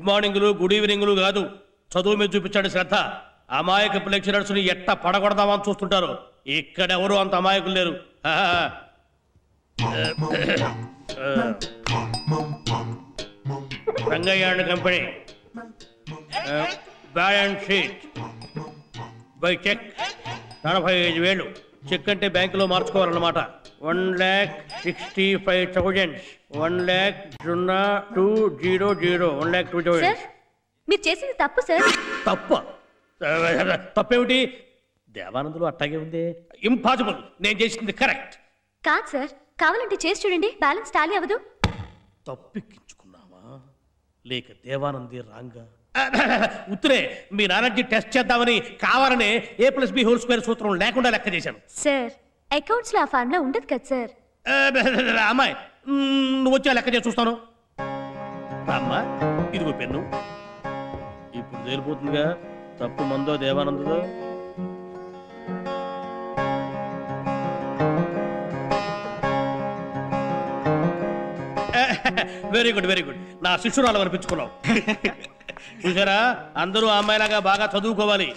Good మార్నింగ్లు good ఈవినింగ్లు కాదు, చదువు మీద చూపించండి శ్రద్ధ. అమాయకపు లెక్చరర్స్ ని ఎట్ట పడగొడదామని చూస్తుంటారు. ఇక్కడెవరు అంత అమాయకులు లేరు. Rangayya and company balance sheet by cheque 45,000. Cheque అంటే బ్యాంకులో మార్చుకోవాలన్నమాట. 1,65,000. 1,02,000. 1,02,000. మీరు చేసింది తప్పు సార్. తప్పేమిటి? దేవానందులు అట్టాగే ఉంది. ఇంపాసిబుల్. నేను చేసింది కరెక్ట్. కాదు సార్, కావాలంటే చేసి చూడండి, బ్యాలెన్స్ టాలీ అవ్వదు. తప్పెక్కించుకున్నావా లేక దేవానంది రాంగా? ఉత్తరే మీ నాన్నకి టెస్ట్ చేద్దామని కావాలనే A+B² సూత్రం లేకుండా లెక్క చేశాను. సార్ అకౌంట్స్ లో ఆ ఫార్ములా ఉండదు కదా సార్. అమ్మాయి నువ్వు వచ్చి లెక్క చేసి చూస్తాను. అమ్మా ఇదిగో పెన్ను. ఇప్పుడు తేలిపోతుందిగా తప్పు మందో దేవానందుదో. Very good very good. నా శిష్యురాలు అనిపించుకున్నావు. చూసారా, అందరూ అమ్మాయిలాగా బాగా చదువుకోవాలి.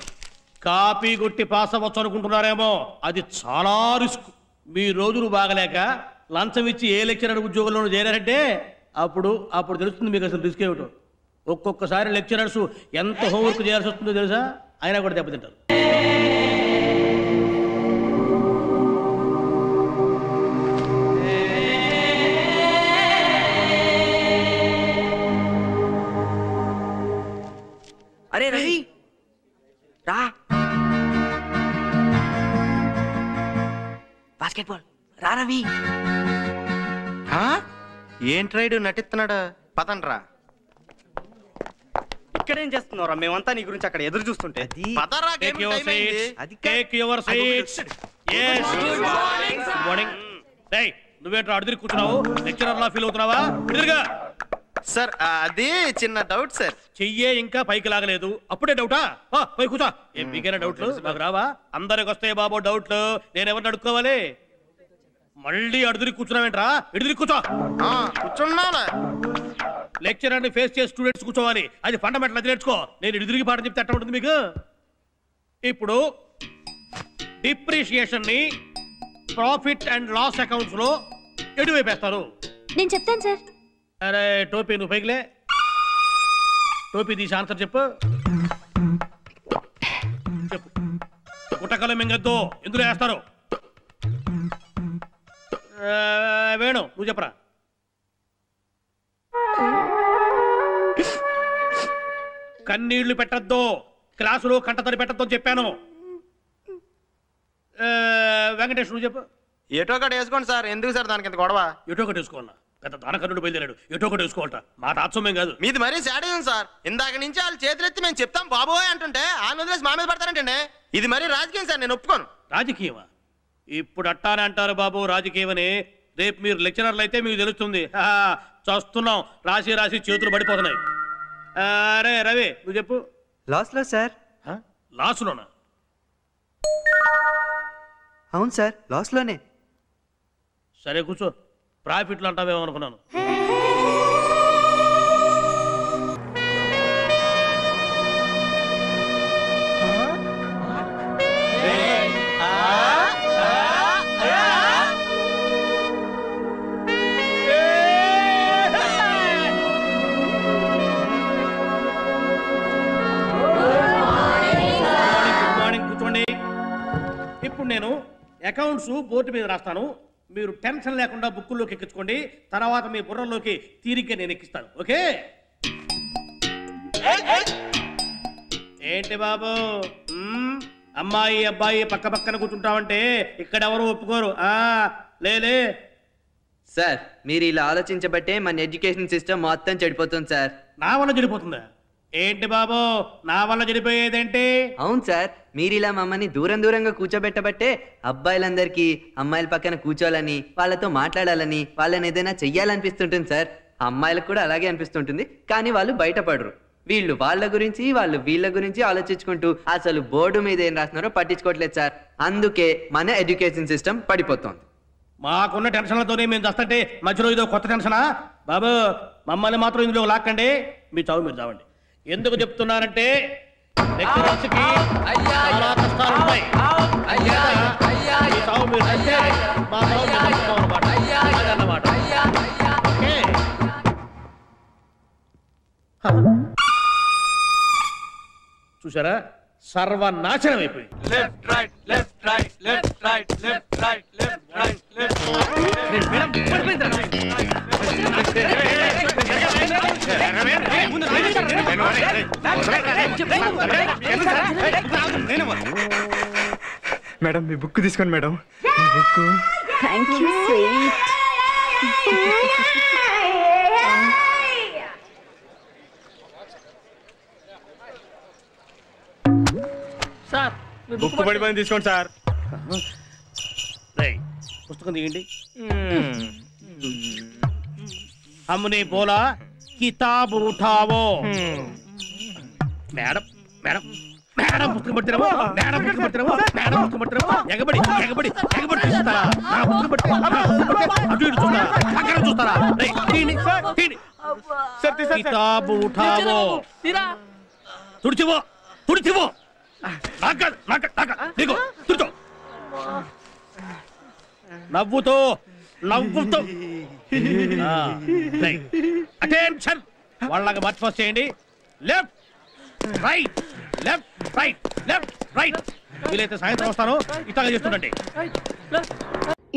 కాపీ కొట్టి పాస్ అవ్వచ్చు అనుకుంటున్నారేమో, అది చాలా రిస్క్. మీ రోజులు బాగలేక లంచం ఇచ్చి ఏ లెక్చరర్ ఉద్యోగంలోనూ చేరారంటే అప్పుడు తెలుస్తుంది మీకు అసలు రిస్క్ ఏమిటో. ఒక్కొక్కసారి లెక్చరర్స్ ఎంత హోంవర్క్ చేయాల్సి వస్తుందో తెలుసా, అయినా కూడా దెబ్బతింటారు. అరే రవి రా, బాస్కెట్బాల్ రా రవి. ఏంటి రైడు నటిస్తున్నాడు? పదండ్రా. ఇక్కడేం చేస్తున్నారా? మేమంతా నీ గురించి అక్కడ ఎదురు చూస్తుంటే. నువ్వేట్రా అడిదిరి కూర్చున్నావు? లెక్చరర్ లా ఫీల్ అవుతున్నావా? సార్ అది చిన్న డౌట్ సార్. చెయ్యే ఇంకా పైకి లాగలేదు, అప్పుడే డౌటా? పై కూర్చో. ఏం మీకైనా డౌట్లు? నాకు రావా? అందరికి వస్తాయి బాబు డౌట్లు. నేను ఎవరిని అడుక్కోవాలి? మళ్ళీ అడిదిరి కూర్చున్నావేంట్రా? ఎడిదిరి కూర్చో. కూర్చున్నా. లెక్చరర్ ని ఫేస్ చేసి స్టూడెంట్స్ కూర్చోవాలి, అది ఫండమెంటల్. అది నేర్చుకో. నేను ఎడిదిరిగి పాఠం చెప్తే అట్ట ఉంటుంది మీకు. ఇప్పుడు డిప్రిషియేషన్ ని ప్రాఫిట్ అండ్ లాస్ అకౌంట్స్ లో ఎటువైపేస్తారు? నేను చెప్తాను సార్. అరే టోపీ నువ్వు పైకిలే. టోపీ తీసి ఆన్సర్ చెప్పు. చెప్పు. గుట్టకలు మింగద్దు, ఎందులో వేస్తారు? వేణు నువ్వు చెప్పరా. కన్నీళ్లు పెట్టద్దు, క్లాసులో కంటతడి పెట్టద్దు అని చెప్పాను. వెంకటేష్ నువ్వు చెప్పు. ఎటో ఒకటి వేసుకోండి సార్. ఎందుకు సార్ దానికి ఎంత గొడవ? ఎటో ఒకటి వేసుకోవాలా? పెద్ద దానకర్ణుడు బయలుదేరాడు, ఎటో ఒకటి వేసుకోవాలట. మా తాత్సమ్యం కాదు. మీది మరీ శాడిజం సార్. ఇందాక నుంచి వాళ్ళు చేతులెత్తి మేము చెప్తాం బాబోయ్ అంటుంటే ఆయన వదిలేసి మా మీద పడతారంటే ఇది మరీ రాజకీయం సార్. నేను ఒప్పుకోను. రాజకీయమా? ఇప్పుడు అట్టానే అంటారు బాబు రాజకీయమని. రేపు మీరు లెక్చరర్లు అయితే మీకు తెలుస్తుంది. చూస్తున్నాం, రాసి రాసి చేతులు పడిపోతున్నాయి. అరే రవి నువ్వు చెప్పు. లాస్లో సార్. లాస్లోనా? అవును సార్, లాస్లోనే. సరే కూర్చో. ప్రాఫిట్లు అంటావేమో అనుకున్నాను. ఇప్పుడు నేను అకౌంట్స్ బోర్డు మీద రాస్తాను, మీరు టెన్షన్ లేకుండా బుక్కుల్లోకి ఎక్కించుకోండి. తర్వాత మీ బుర్రలోకి తీరిగ్గా నేను ఎక్కిస్తాను. ఓకే? ఏంటి బాబు అమ్మాయి అబ్బాయి పక్క పక్కన కూర్చుంటామంటే ఇక్కడ ఎవరు ఒప్పుకోరు. లేలే సార్, మీరు ఇలా ఆలోచించబట్టే మన ఎడ్యుకేషన్ సిస్టమ్ మొత్తం చెడిపోతుంది సార్. నా వల్ల చెడిపోతుందా? ఏంటి బాబు నా వల్ల చెడిపోయేదేంటి? అవును సార్, మీరు ఇలా మమ్మల్ని దూరం దూరంగా కూర్చోబెట్టబట్టే అబ్బాయిలందరికీ అమ్మాయిల పక్కన కూర్చోాలని, వాళ్ళతో మాట్లాడాలని, వాళ్ళని ఏదైనా చెయ్యాలనిపిస్తుంటుంది సార్. అమ్మాయిలకు కూడా అలాగే అనిపిస్తుంటుంది, కానీ వాళ్ళు బయటపడరు. వీళ్ళు వాళ్ళ గురించి, వాళ్ళు వీళ్ళ గురించి ఆలోచించుకుంటూ అసలు బోర్డు మీద ఏం రాస్తున్నారో పట్టించుకోవట్లేదు సార్. అందుకే మన ఎడ్యుకేషన్ సిస్టమ్ పడిపోతుంది. మాకున్న టెన్షన్లతోనే మేము చస్తుంటే మధ్యలో ఇదో కొత్త టెన్షనా? బాబు మమ్మల్ని మాత్రం ఇందులో లాక్కండి, మీ చావు మీరు చావండి. ఎందుకు చెప్తున్నానంటే లెక్చరర్స్కి చాలా కష్టాలు ఉంటాయి. మీ చావు మీరు చస్తే మా చావు మేము చస్తాం అన్నమాట. అదన్నమాట. ఓకే. చూసారా, సర్వనాశనం అయిపోయింది. మేడం మీ బుక్ తీసుకోండి madam. Book. Thank you sweet. Sir book పడిపోయింది, తీసుకోండి సార్. పుస్తకం తీయండి. हमने बोला किताब उठाओ. మేడం మేడం మేడం పుస్తకం పడుతున్నావా? మేడం పుస్తకం పడుతున్నావా? మేడం పుస్తకం పడుతున్నావా? ఎగబడి ఎగబడి ఎగబడి చూస్తారా? నా పుస్తకం పడుతున్నావా? అటు ఇటు చూస్తారా? అక్కడ చూస్తారా? తీయండి తీయండి. కితాబ్ ఉఠావో. తుడిచివో తుడిచివో. నీకు తుడిచో. నవ్వుతో నవ్వుతో. అటెన్షన్. వాళ్ళకి మార్చి ఫస్ట్ చేయండి. Left right left right left right. వీలైతే సాయంత్రం వస్తాను, ఇట్లాగా చేస్తుండండి.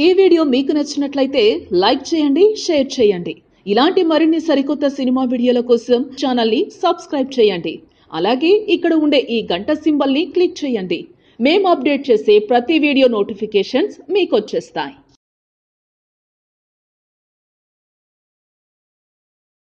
ఈ వీడియో మీకు నచ్చినట్లయితే లైక్ చేయండి, షేర్ చేయండి. ఇలాంటి మరిన్ని సరికొత్త సినిమా వీడియోల కోసం ఛానల్ని సబ్స్క్రైబ్ చేయండి. అలాగే ఇక్కడ ఉండే ఈ గంట సింబల్ని క్లిక్ చేయండి. మేము అప్డేట్ చేసే ప్రతి వీడియో నోటిఫికేషన్స్ మీకు వచ్చేస్తాయి.